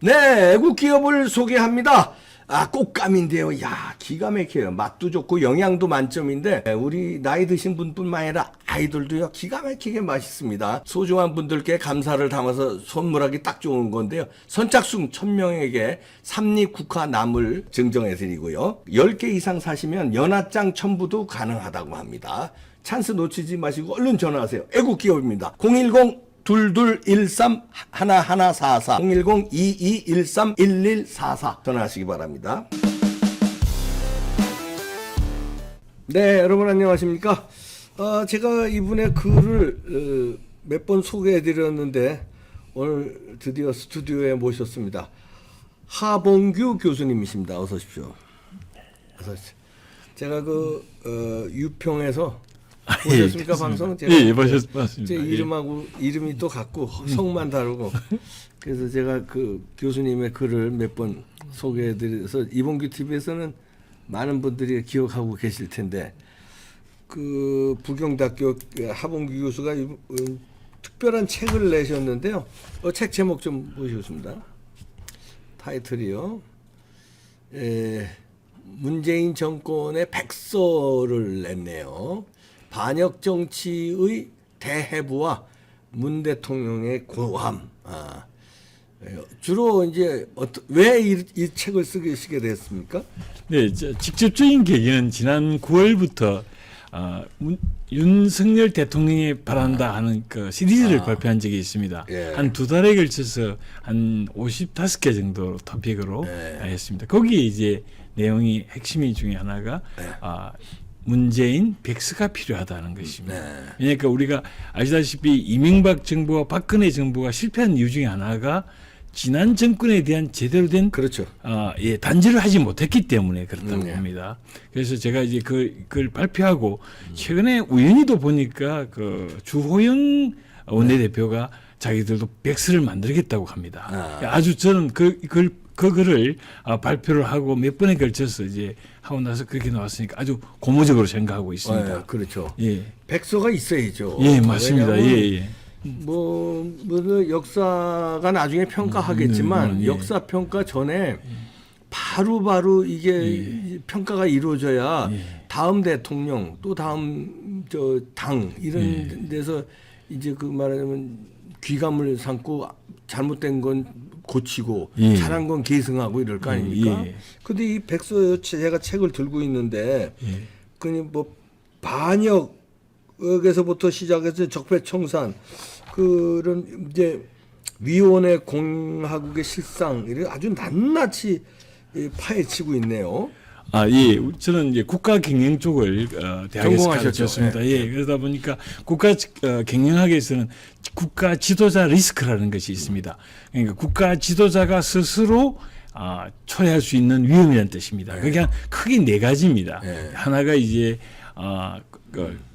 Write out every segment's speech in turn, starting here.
네, 애국 기업을 소개합니다. 꽃감인데요. 야, 기가 막혀요. 맛도 좋고 영양도 만점인데 우리 나이 드신 분뿐만 아니라 아이들도요 기가 막히게 맛있습니다. 소중한 분들께 감사를 담아서 선물하기 딱 좋은 건데요. 선착순 1000명에게 삼립국화나물 증정해 드리고요. 10개 이상 사시면 연합장 첨부도 가능하다고 합니다. 찬스 놓치지 마시고 얼른 전화하세요. 애국 기업입니다. 010-2213-1144 010-2213-1144 전화하시기 바랍니다. 네, 여러분 안녕하십니까? 제가 이분의 글을 몇 번 소개해 드렸는데 오늘 드디어 스튜디오에 모셨습니다. 하봉규 교수님이십니다. 어서 오십시오. 어서 오십시오. 제가 유평에서 보셨습니까? 방송? 제가 봤습니다. 제 이름하고 이름이 또 같고 성만 다르고 그래서 제가 그 교수님의 글을 몇 번 소개해드려서 이봉규 TV에서는 많은 분들이 기억하고 계실 텐데 그 부경대학교 하봉규 교수가 특별한 책을 내셨는데요. 책 제목 좀 보시겠습니다. 타이틀이요. 문재인 정권의 백서를 냈네요. 반역 정치의 대해부와 문 대통령의 고함. 주로 이제 왜 이 책을 쓰게 됐습니까? 네, 직접적인 계기는 지난 9월부터 윤석열 대통령이 바란다 하는 그 시리즈를 발표한 적이 있습니다. 예. 한 2달에 걸쳐서 한 55개 정도 토픽으로 했습니다. 거기에 이제 내용이 핵심이 중에 하나가 문재인 백서가 필요하다는 것입니다. 그러니까 우리가 아시다시피 이명박 정부와 박근혜 정부가 실패한 이유 중에 하나가 지난 정권에 대한 제대로 된 그렇죠. 단죄를 하지 못했기 때문에 그렇다고 봅니다. 그래서 제가 이제 그걸 발표하고 최근에 우연히도 보니까 그 주호영 원내대표가 자기들도 백서를 만들겠다고 합니다. 아주 저는 그 글을 발표를 하고 몇 번에 걸쳐서 이제 하고 나서 그렇게 나왔으니까 아주 고무적으로 생각하고 있습니다. 그렇죠. 예. 백서가 있어야죠. 예, 맞습니다. 예. 뭐 역사가 나중에 평가하겠지만 역사 평가 전에 바로 이게 평가가 이루어져야 다음 대통령 또 다음 당 이런 데서 이제 그 말하자면 귀감을 삼고 잘못된 건 고치고 잘한 건 계승하고 이럴 거 아닙니까? 근데 이 백서 제가 책을 들고 있는데 그니 뭐 반역에서부터 시작해서 적폐청산 그런 이제 위원회 공화국의 실상 이런 아주 낱낱이 파헤치고 있네요. 예. 저는 이제 국가 경영 쪽을 대학에서 가르쳤습니다. 예. 그러다 보니까 국가 경영학에서는 국가 지도자 리스크라는 것이 있습니다. 그러니까 국가 지도자가 스스로 초래할 수 있는 위험이라는 뜻입니다. 그게 크게 4가지입니다. 하나가 이제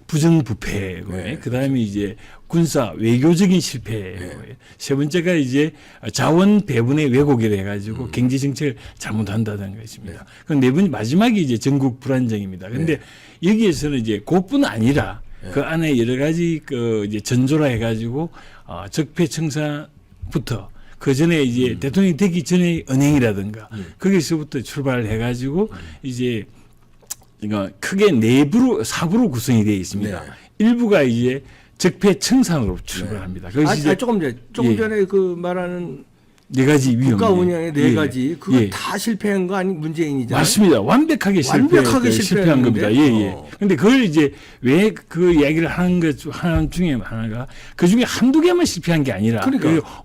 부정부패고, 그다음에 이제 군사 외교적인 실패고, 세 번째가 이제 자원 배분의 왜곡이라 해가지고 경제 정책을 잘못한다는 것입니다. 그럼 네 번째 마지막이 이제 전국 불안정입니다. 그런데 여기에서는 이제 그뿐 아니라 그 안에 여러 가지 그 이제 전조라 해가지고 적폐청산부터 그 전에 이제 대통령이 되기 전에 은행이라든가 거기서부터 출발을 해가지고 이제 그러니까 크게 내부로 4부로 구성이 되어 있습니다. 일부가 이제 적폐청산으로 출발합니다. 조금 전에 그 말하는 4가지 위험. 국가 운영의 4가지 그거 다 실패한 거 아니 문재인이잖아요. 맞습니다. 완벽하게 실패한 겁니다. 근데 그걸 이제 왜 그 이야기를 하는 것 중에 하나가 그 중에 한두 개만 실패한 게 아니라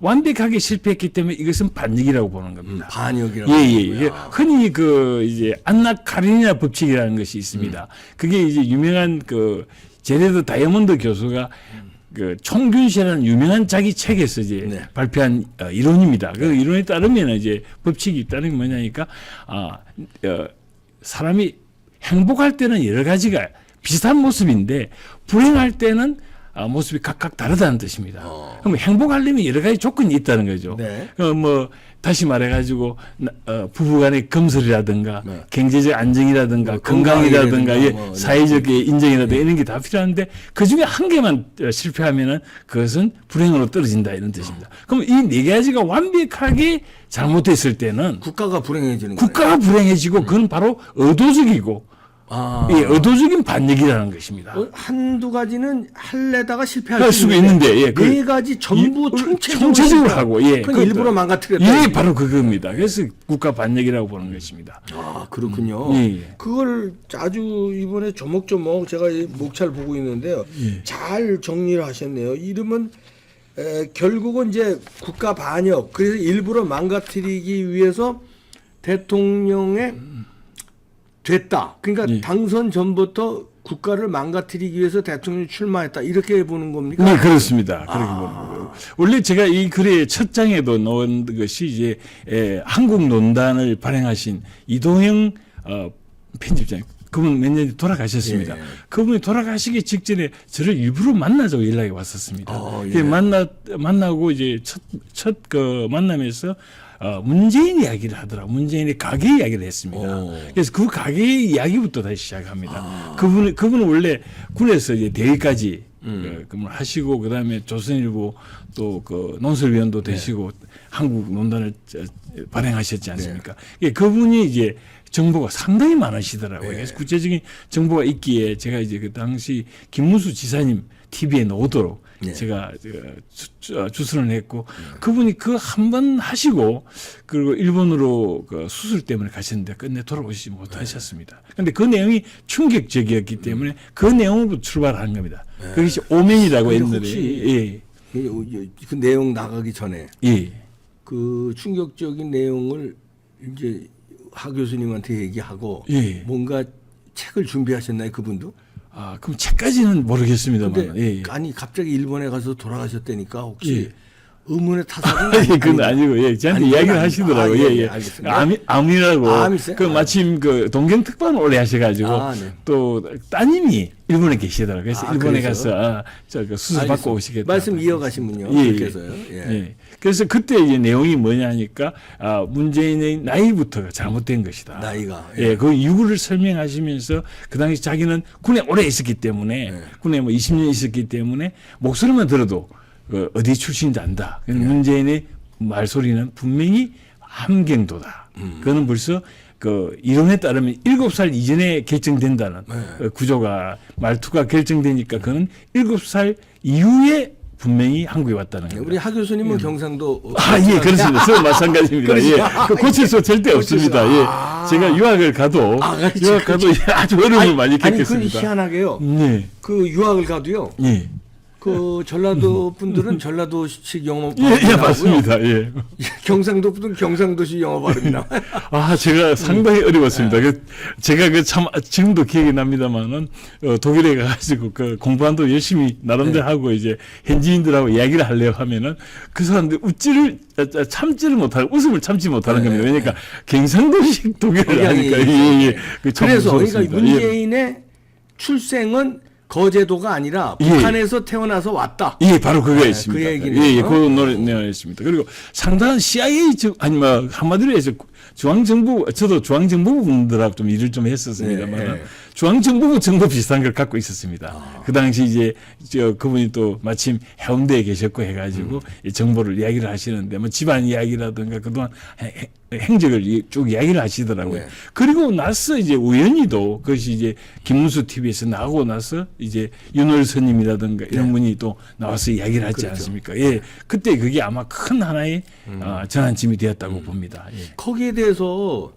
완벽하게 실패했기 때문에 이것은 반역이라고 보는 겁니다. 반역이라고. 흔히 그 이제 안나 카레니나 법칙이라는 것이 있습니다. 그게 이제 유명한 그 제레드 다이아몬드 교수가 그 총균세라는 유명한 자기 책에서 이제 발표한 이론입니다. 그 이론에 따르면 이제 법칙이 따르는 게 뭐냐니까 사람이 행복할 때는 여러 가지가 비슷한 모습인데 불행할 때는 모습이 각각 다르다는 뜻입니다. 그럼 행복하려면 여러 가지 조건이 있다는 거죠. 네. 뭐 다시 말해가지고 부부간의 금슬이라든가 네. 경제적 안정이라든가 뭐 건강이라든가 예, 뭐, 네. 사회적 인정이라든가 이런 게 다 필요한데 그 중에 한 개만 실패하면은 그것은 불행으로 떨어진다 이런 뜻입니다. 그럼 이 네 가지가 완벽하게 잘못됐을 때는 국가가 불행해지는 거예요. 국가가 불행해지고 그건 바로 의도적이고 아. 예, 의도적인 반역이라는 것입니다. 한두 가지는 할래다가 실패할 할 수가 있는데 예, 네 가지 전부 총체적으로 실패. 하고 예, 그건 일부러 망가뜨렸다. 예, 바로 그겁니다. 그래서 국가 반역이라고 보는 것입니다. 아 그렇군요. 예. 그걸 아주 이번에 조목조목 제가 이 목차를 보고 있는데요. 예. 잘 정리를 하셨네요. 이름은 결국은 이제 국가 반역. 그래서 일부러 망가뜨리기 위해서 대통령의 됐다. 그러니까 예. 당선 전부터 국가를 망가뜨리기 위해서 대통령이 출마했다. 이렇게 보는 겁니까? 네, 그렇습니다. 그렇게 보는 거예요. 원래 제가 이 글의 첫 장에도 넣은 것이 이제 한국 논단을 발행하신 이동영 편집장. 그분 몇 년 돌아가셨습니다. 예. 그분이 돌아가시기 직전에 저를 일부러 만나자고 연락이 왔었습니다. 예. 만나고 이제 첫 그 만남에서 문재인 이야기를 하더라. 문재인의 가게 이야기를 했습니다. 오. 그래서 그 가게 이야기부터 다시 시작합니다. 그분은 원래 군에서 이제 대위까지 근무를 하시고 그다음에 조선일보 또 그 논설위원도 되시고 한국 논단을 발행하셨지 않습니까? 예, 그분이 이제 정보가 상당히 많으시더라고요. 그래서 구체적인 정보가 있기에 제가 이제 그 당시 김문수 지사님 TV에 나오도록 제가 주선을 했고 그분이 그 한 번 하시고 그리고 일본으로 그 수술 때문에 가셨는데 끝내 돌아오시지 못하셨습니다. 그런데 그 내용이 충격적이었기 때문에 그 내용으로 출발한 겁니다. 그것이 오면이라고 근데 옛날에 혹시 그 내용 나가기 전에 예. 그 충격적인 내용을 이제 하 교수님한테 얘기하고 예. 뭔가 책을 준비하셨나요, 그분도? 아, 그럼 책까지는 모르겠습니다만. 근데 예. 아니 갑자기 일본에 가서 돌아가셨다니까 혹시 예. 의문의 타살은 예, 그건 아니고, 예, 저한테 아니, 이야기를 그건 하시더라고요. 아니고. 예, 예. 알겠습니다. 암이라고. 암이세요? 그 마침 그 동경특파원 오래 하셔가지고 네. 또 따님이 일본에 계시더라고요. 그래서 일본에 그래서? 가서 그 수술 알겠습니다. 받고 오시겠다. 말씀 이어가시면요. 예, 그렇게 해서요. 예. 예. 그래서 그때 이제 내용이 뭐냐 하니까 문재인의 나이부터가 잘못된 것이다. 나이가. 예, 그 이유를 설명하시면서 그 당시 자기는 군에 오래 있었기 때문에 군에 뭐 20년 있었기 때문에 목소리만 들어도 어디 출신인지 안다. 문재인의 말소리는 분명히 함경도다. 그거는 벌써 그 이론에 따르면 7살 이전에 결정된다는 구조가 말투가 결정되니까 그는 7살 이후에 분명히 한국에 왔다는 거예요. 우리 하 교수님은 경상도 예, 그렇습니다. 저도 마찬가지입니다. 예. 그 고칠 수 절대 없습니다. 예. 제가 유학을 가도 아주 어려움을 많이 아니 그 겪겠습니다. 희한하게요. 네. 그 유학을 가도요. 예. 그 전라도 분들은 전라도식 영어 예, 발음이 예, 나오고요. 맞습니다. 예. 경상도 분들은 경상도식 영어 발음이 나와요. 아, 제가 상당히 어려웠습니다. 제가 참 지금도 기억이 납니다만은 독일에 가가지고 그 공부한도 열심히 나름대로 하고 이제 현지인들하고 이야기를 하려고 하면은 그 사람들 참지를 못하고 웃음을 참지 못하는 겁니다. 그러니까 경상도식 독일을 하니까 예. 그래서 그러니까 문재인의 출생은 거제도가 아니라 북한에서 태어나서 왔다. 예, 바로 그거 있습니다. 그 얘기네요. 예, 그 노래 있습니다. 그리고 상당한 CIA 아니 뭐 한마디로 해서 중앙정부 저도 중앙정부 분들하고 좀 일을 좀 했었습니다만 중앙정부부 정보 비슷한 걸 갖고 있었습니다. 그 당시 이제 그분이 또 마침 해운대에 계셨고 해가지고 이 정보를 이야기를 하시는데 뭐 집안 이야기라든가 그동안 행적을 쭉 이야기를 하시더라고요. 그리고 나서 이제 우연히도 그것이 이제 김문수 TV에서 나오고 나서 이제 윤월선님이라든가 이런 분이 또 나와서 이야기를 하지 않습니까? 예, 그때 그게 아마 큰 하나의 전환점이 되었다고 봅니다. 예. 거기에 대해서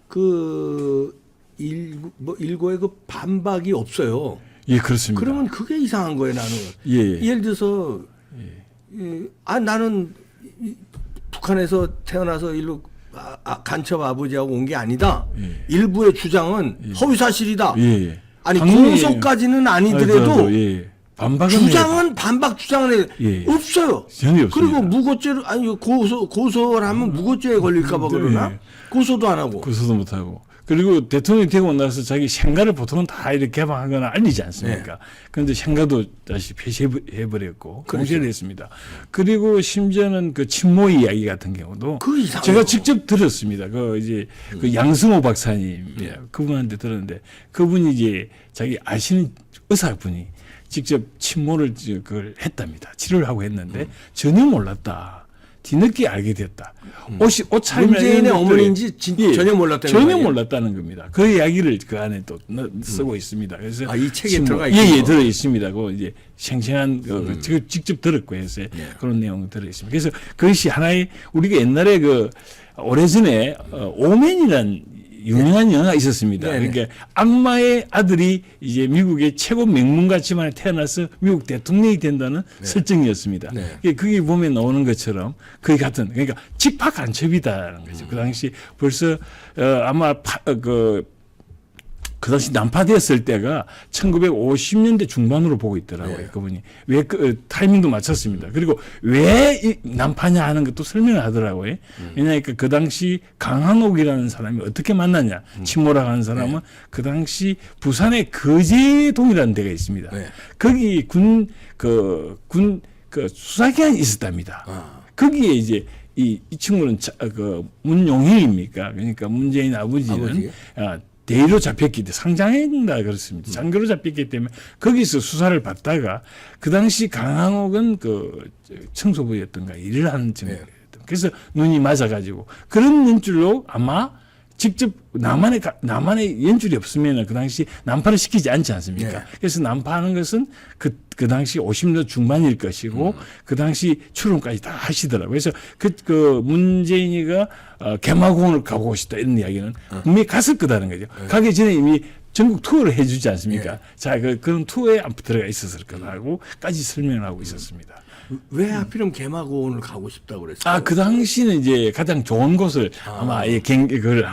그 일고의 그 반박이 없어요. 예, 그렇습니다. 그러면 그게 이상한 거예요, 나는. 예. 예를 들어서 나는 북한에서 태어나서 일로 간첩 아버지하고 온 게 아니다. 일부의 주장은 허위 사실이다. 아니 공소까지는 아니더라도 반박 주장은 없어요. 전혀 없습니다. 그리고 무고죄를 아니 고소를 하면 무고죄에 걸릴까봐 그러나 고소도 안 하고. 고소도 못 하고. 그리고 대통령이 되고 나서 자기 생가를 보통은 다 이렇게 개방하거나 알리지 않습니까? 그런데 생가도 다시 폐쇄해버렸고 공개를 했습니다. 그리고 심지어는 그 친모 이야기 같은 경우도 제가 직접 들었습니다. 그 이제 그 양승호 박사님 그분한테 들었는데 그분이 이제 자기 아시는 의사분이 직접 친모를 그걸 했답니다. 치료를 하고 했는데 전혀 몰랐다. 뒤늦게 알게 됐다. 옷 차림이나 문재인의 어머니인지 전혀 몰랐다는 전혀 거예요? 몰랐다는 겁니다. 그 이야기를 그 안에 또 쓰고 있습니다. 그래서 이 책에 들어가 있죠. 있군요. 예, 들어 있습니다. 그 이제 생생한 제가 직접 들었고 해서 그런 내용 들어 있습니다. 그래서 그것이 하나의 우리가 옛날에 그 오래전에 오맨이란 유명한 영화가 있었습니다. 그러니까 악마의 아들이 이제 미국의 최고 명문가집안에 태어나서 미국 대통령이 된다는 설정이었습니다. 그게 보면 나오는 것처럼 거의 같은 그러니까 직파간첩이다라는 거죠. 그 당시 벌써 아마 그 당시 난파되었을 때가 1950년대 중반으로 보고 있더라고요. 그분이. 왜 타이밍도 맞췄습니다. 그리고 왜 이 난파냐 하는 것도 설명을 하더라고요. 왜냐하니까 그 당시 강한옥이라는 사람이 어떻게 만났냐. 친모라고 하는 사람은 그 당시 부산의 거제동이라는 데가 있습니다. 거기 군 수사기관이 있었답니다. 거기에 이제 이 친구는 문용희입니까? 그러니까 문재인 아버지는 대위로 잡혔기 때문에 상장했다 그렇습니다. 장교로 잡혔기 때문에 거기서 수사를 받다가 그 당시 강항옥은 그 청소부였던가 일을 하는 청소부였던. 그래서 눈이 맞아가지고 그런 연줄로 아마 직접 남한의 연줄이 없으면 그 당시 난파를 시키지 않지 않습니까? 그래서 난파하는 것은 그 당시 50년 중반일 것이고 그 당시 출연까지 다 하시더라고요. 그래서 그 문재인이가 개마공원을 가고 싶다 이런 이야기는 분명히 갔을 거다는 거죠. 가기 전에 이미 전국 투어를 해주지 않습니까? 자, 그런 투어에 들어가 있었을 거라고까지 설명을 하고 있었습니다. 왜 하필이면 개마고원을 가고 싶다고 그랬어요? 그 당시는 이제 가장 좋은 곳을 아마 그걸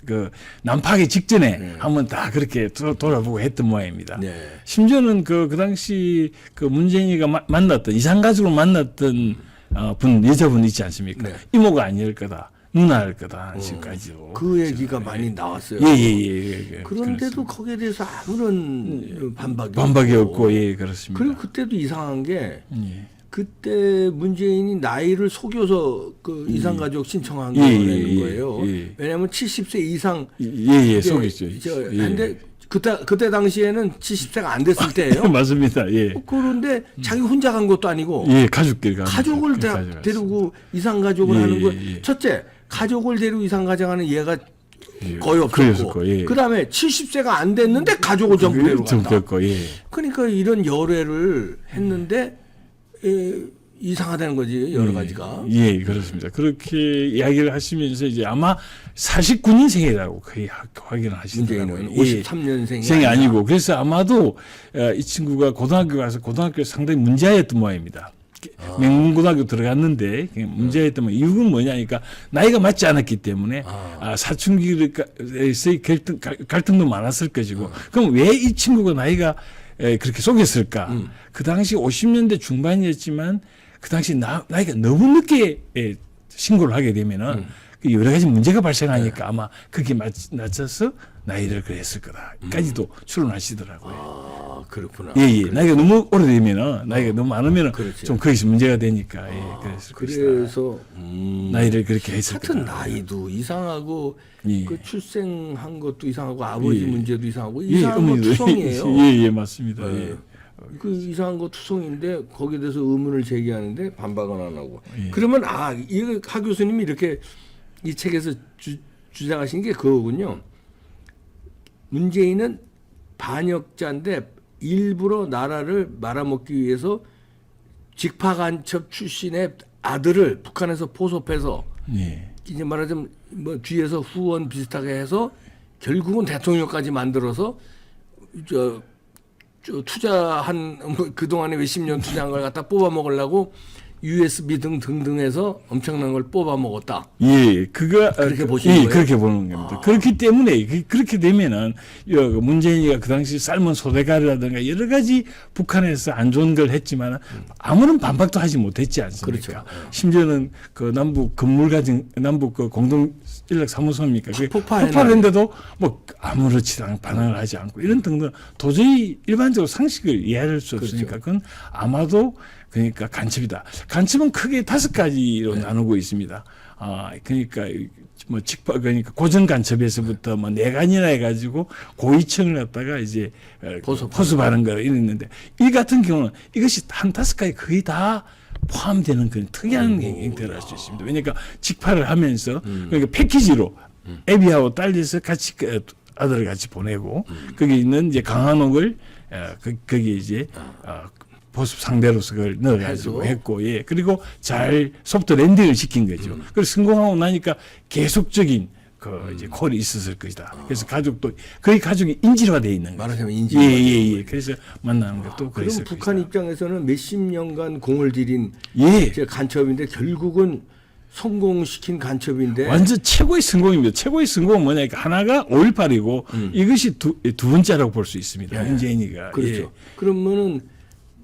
그 난파하기 직전에 한번 다 그렇게 돌아보고 했던 모양입니다. 심지어는 그 당시 그 문재인이가 만났던 이산가족으로 만났던 여자분 있지 않습니까? 이모가 아닐 거다. 누나일 거다. 지금까지도. 그 얘기가 많이 나왔어요. 예. 그런데도 거기에 대해서 아무런 반박이 없고, 예, 그렇습니다. 그리고 그때도 이상한 게 그때 문재인이 나이를 속여서 그 이산가족 신청한 거예요. 왜냐하면 70세 이상 속였죠. 근데 그때 당시에는 70세가 안 됐을 때예요. 맞습니다. 예. 그런데 자기 혼자 간 것도 아니고 가족을 데리고 이산가족을 하는 거. 첫째, 가족을 데리고 이산가족하는 얘가 거의 없었고 그다음에 70세가 안 됐는데 가족을 전부 데려간다. 그러니까 이런 열애를 했는데 이상하다는 거지 여러 가지가. 예, 그렇습니다. 그렇게 이야기를 하시면서 이제 아마 49년생이라고 거의 확인을 하시더라고요. 53년생이 아니고 그래서 아마도 이 친구가 고등학교 가서 고등학교 상당히 문제였던 모양입니다. 명문고등학교 들어갔는데 문제였던 이유는 뭐냐니까 나이가 맞지 않았기 때문에 사춘기에서의 갈등도 많았을 것이고 그럼 왜 이 친구가 나이가 그렇게 속였을까? 그 당시 50년대 중반이었지만 그 당시 나이가 너무 늦게 신고를 하게 되면은 여러 가지 문제가 발생하니까 아마 그게 낮춰서 나이를 그랬을 거다까지도 추론하시더라고요. 그렇구나. 예. 나이가 너무 오래되면은 나이가 너무 많으면은 좀 거기서 문제가 되니까 그래서 나이를 그렇게 했을 거다. 하여튼 나이도 이상하고 그 출생한 것도 이상하고 아버지 문제도 이상하고 이상한 거 투성이에요. 예, 맞습니다. 그 이상한 거 투성인데 거기에 대해서 의문을 제기하는데 반박은 안 하고. 그러면 이 하 교수님이 이렇게 이 책에서 주장하신 게 그거군요. 문재인은 반역자인데 일부러 나라를 말아먹기 위해서 직파간첩 출신의 아들을 북한에서 포섭해서 이제 말하자면 뭐 뒤에서 후원 비슷하게 해서 결국은 대통령까지 만들어서 투자한 그동안에 몇십 년 투자한 걸 갖다 뽑아 먹으려고 예. 등등해서 엄청난 걸 뽑아 먹었다. 예, 그렇게 보시는 거예요? 그렇게 보는 겁니다. 그렇기 때문에 그렇게 되면은 문재인이가 그 당시 삶은 소대가리라든가 여러 가지 북한에서 안 좋은 걸 했지만 아무런 반박도 하지 못했지 않습니까? 그렇죠. 심지어는 그 남북 건물 가진 남북 그 공동 인력 사무소입니까? 폭파했는데도 뭐 아무렇지도 않고 반응을 하지 않고 이런 등등 도저히 일반적으로 상식을 이해할 수 없으니까 그건 아마도 그러니까 간첩이다. 간첩은 크게 5가지로 나누고 있습니다. 그러니까 뭐 그러니까 고정 간첩에서부터 뭐 내간이나 해가지고 고위층을 갖다가 이제 포섭하는 거 이랬는데 이 같은 경우는 이것이 한 5가지 거의 다 포함되는 그런 특이한 형태를 할 수 있습니다. 왜냐니까 직파를 하면서 그러니까 패키지로 애비하고 딸려서 같이 아들을 같이 보내고 거기 있는 이제 강한옥을 거기 이제 보습 상대로서 그걸 넣어가지고 했고, 예. 그리고 잘 소프트 랜딩을 시킨 거죠. 그리고 성공하고 나니까 계속적인 이제 콜이 있었을 것이다. 그래서 가족도 거의 가족이 인질화되어 있는 거죠. 말하자면 인질화. 예. 그래서 만나는 것도 그랬을 그럼 북한 것이다. 입장에서는 몇십 년간 공을 들인 예. 이제 간첩인데 결국은 성공시킨 간첩인데 완전 최고의 성공입니다. 최고의 성공은 뭐냐니까 하나가 5.18이고 이것이 두 번째라고 볼 수 있습니다. 문재인이가. 그렇죠. 예. 그러면은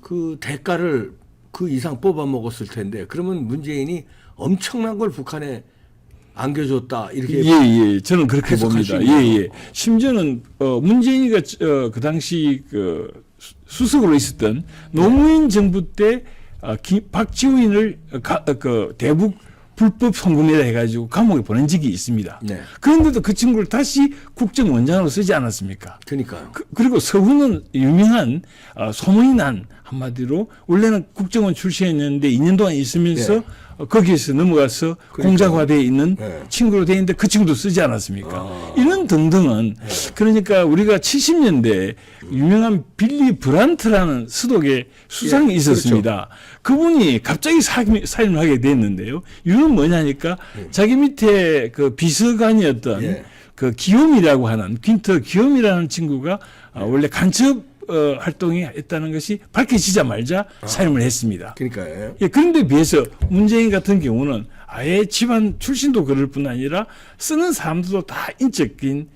그 대가를 그 이상 뽑아 먹었을 텐데 그러면 문재인이 엄청난 걸 북한에 안겨줬다 이렇게 예. 저는 그렇게 해석할 봅니다. 수 있는 예. 심지어는 문재인이가 그 당시 수석으로 있었던 노무현 정부 때 박지원을 대북 불법 송금이라 해가지고 감옥에 보낸 적이 있습니다. 네. 그런데도 그 친구를 다시 국정원장으로 쓰지 않았습니까? 그러니까요. 그리고 서훈은 유명한 소문이 난 한마디로 원래는 국정원 출신이었는데 2년 동안 있으면서 네. 거기에서 넘어가서 공작화되어 있는 네. 친구로 되어 있는데 그 친구도 쓰지 않았습니까? 이런 등등은 그러니까 우리가 70년대 유명한 빌리 브란트라는 수독의 수상이 있었습니다. 그분이 갑자기 사임을 하게 됐는데요. 이유는 뭐냐니까 자기 밑에 그 비서관이었던 그 기욤이라고 하는 퀸터 기욤이라는 친구가 원래 간첩 활동이 했다는 것이 밝혀지자마자 사임을 했습니다. 그러니까요. 예, 그런데 비해서 문재인 같은 경우는 아예 집안 출신도 그럴 뿐 아니라 쓰는 사람들도 다 인적인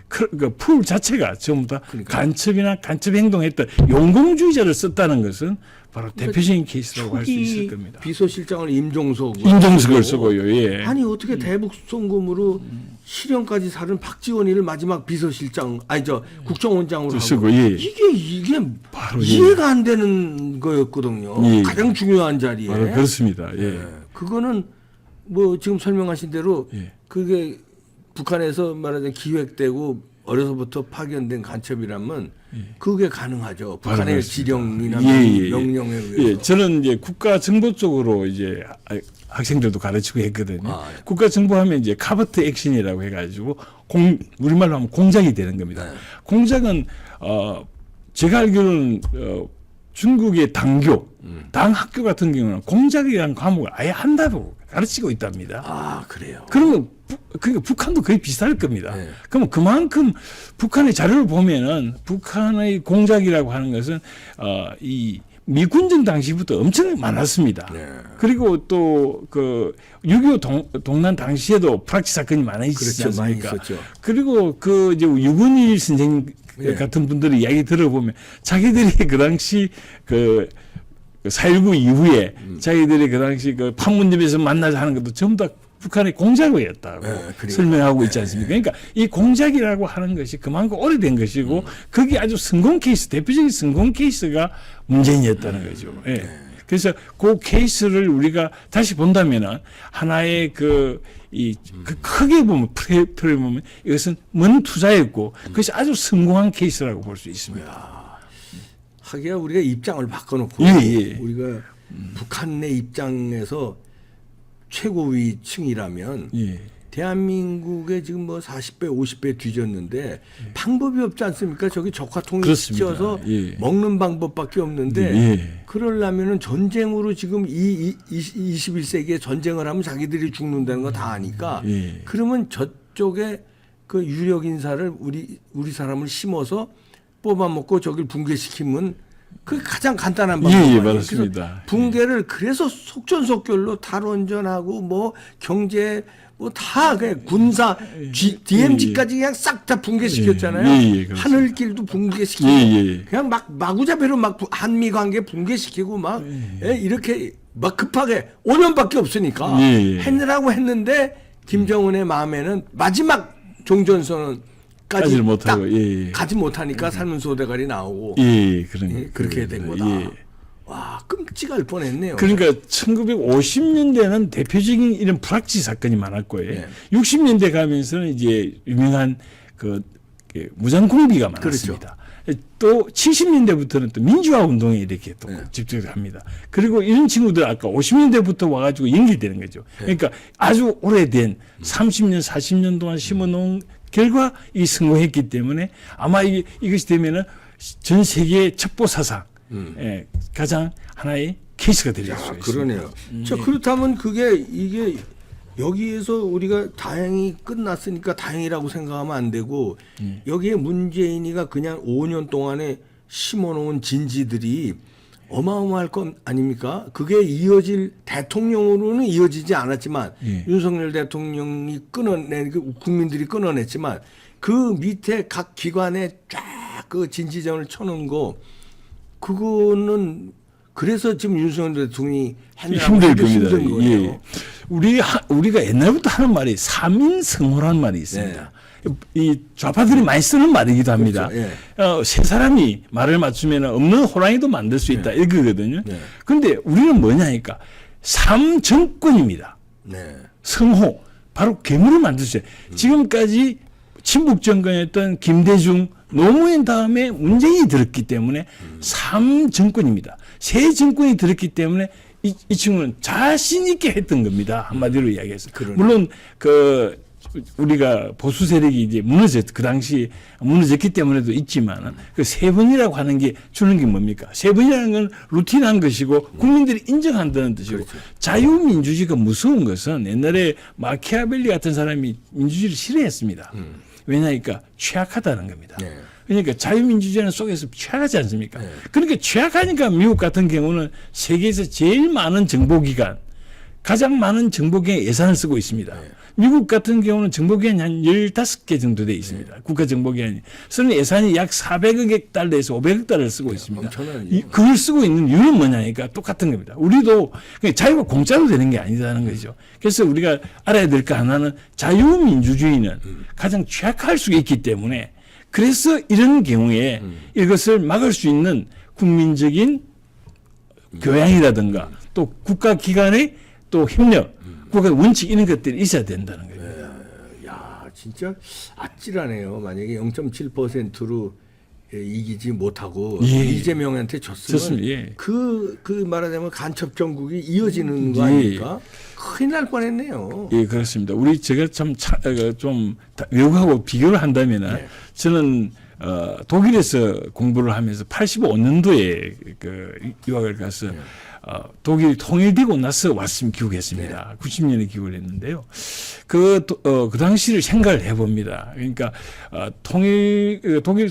그 풀 자체가 전부 다 간첩이나 간첩 행동했던 용공주의자를 썼다는 것은 바로 대표적인 케이스라고 할 수 있을 겁니다. 비서실장을 임종석을 쓰고요. 예. 아니 어떻게 대북 송금으로 실형까지 살은 박지원이를 마지막 비서실장 국정원장으로 쓰고 하고 예. 이게 바로 이해가 안 되는 거였거든요. 예. 가장 중요한 자리에. 바로 그렇습니다. 예. 그거는 뭐 지금 설명하신 대로 예. 그게 북한에서 말하자면 기획되고 어려서부터 파견된 간첩이라면 그게 가능하죠. 북한의 그렇습니다. 지령이나 예. 명령에 의해서. 예, 저는 이제 국가 정보 쪽으로 이제 학생들도 가르치고 했거든요. 국가 정보하면 이제 카버트 액션이라고 해가지고 우리말로 하면 공작이 되는 겁니다. 네. 공작은 제가 알기로는 중국의 당교, 당학교 같은 경우는 공작이라는 과목을 아예 한다고 가르치고 있답니다. 아 그래요. 그러면 그러니까 북한도 거의 비슷할 겁니다. 네. 그러면 그만큼 북한의 자료를 보면은 북한의 공작이라고 하는 것은 이 미군정 당시부터 엄청 많았습니다. 네. 그리고 또 그 6.25 동란 당시에도 프락치 사건이 많이 있었지 그렇죠. 많이 않습니까? 있었죠. 그리고 그 이제 유근일 선생 같은 분들의 이야기 들어보면 자기들이 그 당시 그 4.19 이후에 자기들이 그 당시 그 판문점에서 만나자 하는 것도 전부 다 북한의 공작이었다고 설명하고 있지 않습니까? 그러니까 이 공작이라고 하는 것이 그만큼 오래된 것이고 거기 아주 성공 케이스, 대표적인 성공 케이스가 문재인이었다는 거죠. 예. 그래서 그 케이스를 우리가 다시 본다면은 하나의 크게 보면 프레임을 보면 이것은 먼 투자였고 그것이 아주 성공한 케이스라고 볼 수 있습니다. 하기야 우리가 입장을 바꿔놓고 예. 우리가 북한의 입장에서 최고위층이라면 대한민국에 지금 뭐 40배, 50배 뒤졌는데 방법이 없지 않습니까? 저기 적화통일 시켜서 먹는 방법밖에 없는데 그러려면은 전쟁으로 지금 이 21세기에 전쟁을 하면 자기들이 죽는다는 거 다 아니까 그러면 저쪽에 그 유력 인사를 우리 사람을 심어서 뽑아먹고 저길 붕괴시키면 그 가장 간단한 예, 방법이에요. 맞습니다. 붕괴를 그래서 속전속결로 탈원전하고 뭐 경제 뭐 다 그냥 군사 DMZ까지 그냥 싹 다 붕괴시켰잖아요. 그렇습니다. 하늘길도 붕괴시키고 그냥 막 마구잡이로 막 한미 관계 붕괴시키고 막 이렇게 막 급하게 5년밖에 없으니까 했느라고 했는데 김정은의 마음에는 마지막 종전선언까지 가지를 못하고 가지 못하니까 살문소 대가리 나오고 그렇게 된 거다. 와, 끔찍할 뻔했네요. 그러니까 1950년대는 대표적인 이런 불확지 사건이 많았고요. 60년대 가면서는 이제 유명한 그 무장공비가 많았습니다. 또 70년대부터는 또 민주화 운동에 이렇게 또 집중합니다. 그리고 이런 친구들 아까 50년대부터 와가지고 연결되는 거죠. 그러니까 아주 오래된 30년, 40년 동안 심어놓은 결과 이 성공했기 때문에 아마 이것이 되면은 전 세계의 첩보 사상 가장 하나의 케이스가 될 수 있습니다. 그러네요. 자, 그렇다면 이게 여기에서 우리가 다행히 끝났으니까 다행이라고 생각하면 안 되고 여기에 문재인이가 그냥 5년 동안에 심어놓은 진지들이 어마어마할 건 아닙니까? 그게 대통령으로는 이어지지 않았지만 윤석열 대통령이 국민들이 끊어냈지만 그 밑에 각 기관에 쫙 그 진지전을 쳐놓은 거 그거는 그래서 지금 윤석열 대통령이 힘들 겁니다. 힘든 거예요. 우리가 옛날부터 하는 말이 삼인성호라는 말이 있습니다. 이 좌파들이 많이 쓰는 말이기도 합니다. 그렇죠. 세 사람이 말을 맞추면 없는 호랑이도 만들 수 있다 이거거든요. 그런데 우리는 뭐냐니까 삼정권입니다. 성호 바로 괴물을 만들 수 있어요. 지금까지 친북 정권이었던 김대중 노무현 다음에 문재인이 들었기 때문에 3정권입니다. 새 정권이 들었기 때문에 이 친구는 자신 있게 했던 겁니다. 한마디로 이야기해서. 물론 우리가 보수 세력이 이제 그 당시 무너졌기 때문에도 있지만 그 세 번이라고 하는 게 주는 게 뭡니까? 세 번이라는 건 루틴한 것이고 국민들이 인정한다는 뜻이고 자유민주주의가 무서운 것은 옛날에 마키아벨리 같은 사람이 민주주의를 싫어했습니다. 왜냐니까 취약하다는 겁니다. 그러니까 자유민주주의는 속에서 취약하지 않습니까? 그러니까 취약하니까 미국 같은 경우는 세계에서 제일 많은 정보기관, 가장 많은 정보기관에 예산을 쓰고 있습니다. 미국 같은 경우는 정보기관이 한 15개 정도 되어 있습니다. 국가정보기관이. 쓰는 예산이 약 400억 달러에서 500억 달러를 쓰고 있습니다. 그걸 쓰고 있는 이유는 뭐냐니까 똑같은 겁니다. 우리도 자유가 공짜로 되는 게 아니다는 거죠. 그래서 우리가 알아야 될 거 하나는 자유민주주의는 가장 취약할 수 있기 때문에 그래서 이런 경우에 이것을 막을 수 있는 국민적인 교양이라든가 또 국가기관의 또 협력, 국가 원칙 이런 것들이 있어야 된다는 거예요. 야, 진짜 아찔하네요. 만약에 0.7%로 이기지 못하고 이재명한테 졌으면 그 말하자면 간첩 정국이 이어지는 거 아닙니까? 큰일 날 뻔했네요. 예, 그렇습니다. 제가 좀 외국하고 비교를 한다면은 저는 독일에서 공부를 하면서 85년도에 유학을 가서 독일이 통일되고 나서 왔으면 귀국했습니다. 90년에 귀국을 했는데요. 그 당시를 생각을 해봅니다. 그러니까 독일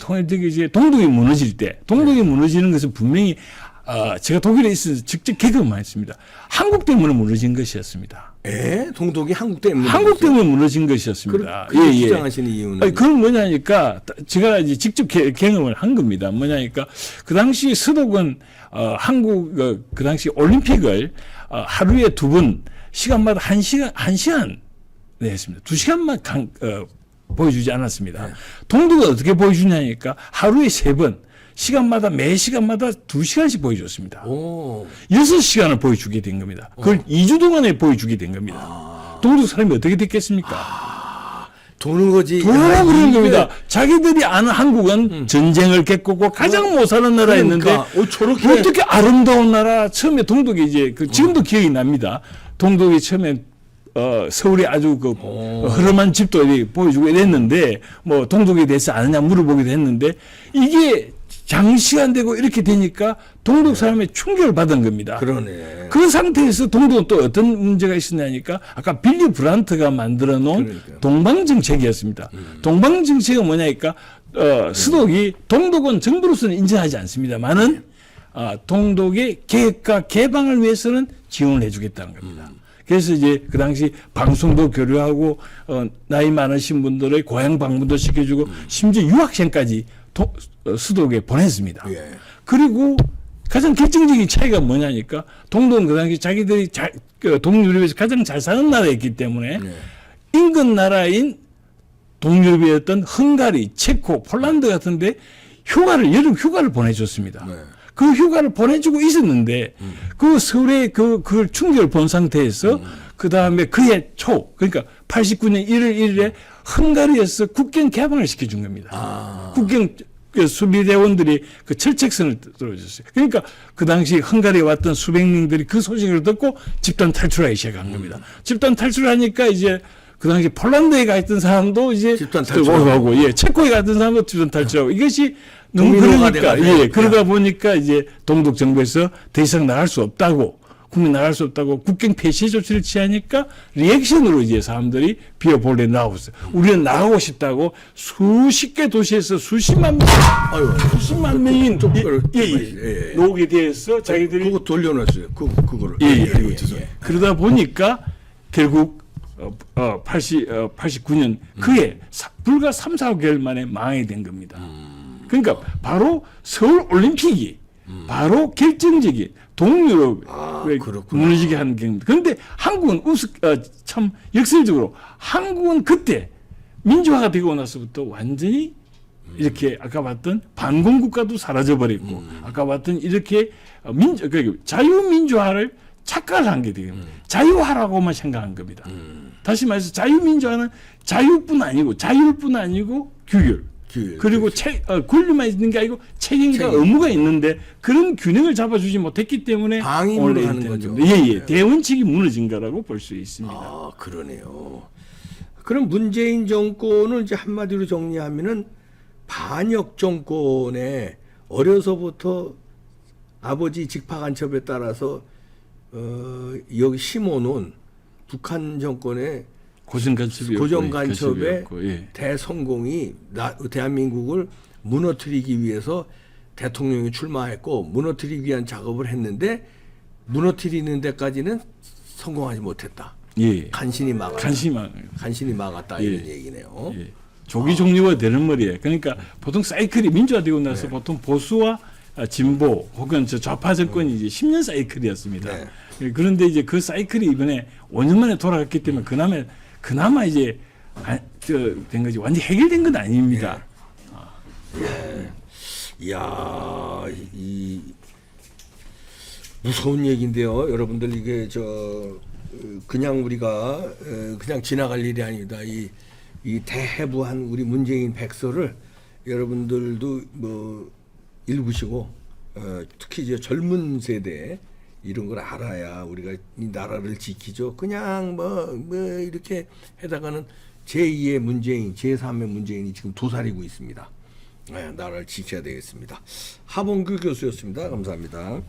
통일되기 이제 동독이 무너질 때, 동독이 무너지는 것은 분명히 제가 독일에 있어서 직접 경험했습니다. 한국 때문에 무너진 것이었습니다. 동독이 한국 때문에 무너진 것이었습니다. 주장하시는 이유는? 그건 뭐냐니까 제가 이제 직접 경험을 한 겁니다. 뭐냐니까 그 당시 서독은 한국 그 당시 올림픽을 하루에 2번 시간마다 1시간 했습니다. 2시간만 보여주지 않았습니다. 동독은 어떻게 보여주냐니까 하루에 3번 시간마다 매 시간마다 2시간씩 보여줬습니다. 6시간을 보여주게 된 겁니다. 그걸 2주 동안에 보여주게 된 겁니다. 동독 사람이 어떻게 됐겠습니까? 도는 거지. 도는 그런 겁니다. 자기들이 아는 한국은 전쟁을 겪고 가장 못 사는 나라였는데 저렇게 어떻게 아름다운 나라 처음에 동독이 이제 지금도 기억이 납니다. 동독이 처음에 서울에 아주 흐름한 집도 보여주고 이랬는데 뭐 동독에 대해서 아느냐 물어보기도 했는데 이게 장시간 되고 이렇게 되니까 동독 사람의 충격을 받은 겁니다. 그러네. 그 상태에서 동독은 또 어떤 문제가 있었냐니까 아까 빌리 브란트가 만들어 놓은 동방정책이었습니다. 동방정책은 뭐냐니까 서독이 동독은 정부로서는 인정하지 않습니다만은 동독의 계획과 개방을 위해서는 지원을 해주겠다는 겁니다. 그래서 이제 그 당시 방송도 교류하고 나이 많으신 분들의 고향 방문도 시켜주고 심지어 유학생까지 수도에 보냈습니다. 예. 그리고 가장 결정적인 차이가 뭐냐니까 동독은 그 당시 자기들이 동유럽에서 가장 잘 사는 나라였기 때문에 네. 인근 나라인 동유럽이었던 헝가리, 체코, 폴란드 같은데 여름 휴가를 보내줬습니다. 네. 그 휴가를 보내주고 있었는데 그 서울에 그걸 충격을 본 상태에서 그 다음에 그해 초 그러니까 89년 1월 1일에 헝가리에서 국경 개방을 시켜준 겁니다. 국경 수비대원들이 그 철책선을 들어줬어요. 그러니까 그 당시 헝가리에 왔던 수백 명들이 그 소식을 듣고 집단 탈출하기 시작한 겁니다. 집단 탈출하니까 이제 그 당시 폴란드에 가 있던 사람도 이제 집단 탈출하고, 예, 체코에 가 있던 사람도 집단 탈출하고 이것이 너무 도미노가 그러니까 돼가지고. 예, 그러다 보니까 이제 동독 정부에서 더 이상 나갈 수 없다고 국민 나갈 수 없다고 국경 폐쇄 조치를 취하니까 리액션으로 이제 사람들이 비어볼레 나왔어요. 우리는 나가고 싶다고 수십 개 도시에서 수십만 명이 나오게 돼서 자기들이 그거 돌려놨어요. 그거를. 그러다 보니까 결국 89년 그해 불과 3, 4개월 만에 망하게 된 겁니다. 그러니까 바로 서울 올림픽이 바로 결정적인 동유럽에 무너지게 한 경우입니다. 그런데 한국은 참 역설적으로 한국은 그때 민주화가 되고 나서부터 완전히 이렇게 아까 봤던 반공국가도 사라져버렸고 아까 봤던 이렇게 자유민주화를 착각을 한 게 되겠습니다. 자유화라고만 생각한 겁니다. 다시 말해서 자유민주화는 자유뿐 아니고 자율뿐 아니고 규율. 그리고 권리만 있는 게 아니고 책임과 의무가 있는데 그런 균형을 잡아주지 못했기 때문에 방임을 하는 거죠. 대원칙이 무너진 거라고 볼 수 있습니다. 아, 그러네요. 그럼 문재인 정권을 이제 한마디로 정리하면은 반역 정권에 어려서부터 아버지 직파 간첩에 따라서 여기 심어놓은 북한 정권의 고정간첩의 대성공이 대한민국을 무너뜨리기 위해서 대통령이 출마했고 무너뜨리기 위한 작업을 했는데 무너뜨리는 데까지는 성공하지 못했다. 간신히 막았다. 이런 얘기네요. 조기 종류가 되는 말이에요. 그러니까 보통 사이클이 민주화되고 나서 보통 보수와 진보 혹은 좌파 정권이 이제 10년 사이클이었습니다. 그런데 이제 그 사이클이 이번에 5년 만에 돌아갔기 때문에 그나마 이제 된 거지 완전히 해결된 건 아닙니다. 이야, 이 무서운 얘기인데요, 여러분들. 이게 그냥 우리가 그냥 지나갈 일이 아닙니다. 이 대해부한 우리 문재인 백서를 여러분들도 뭐 읽으시고 특히 이제 젊은 세대 이런 걸 알아야 우리가 이 나라를 지키죠. 그냥 뭐 이렇게 해다가는 제2의 문재인, 제3의 문재인이 지금 도사리고 있습니다. 나라를 지켜야 되겠습니다. 하봉규 교수였습니다. 감사합니다.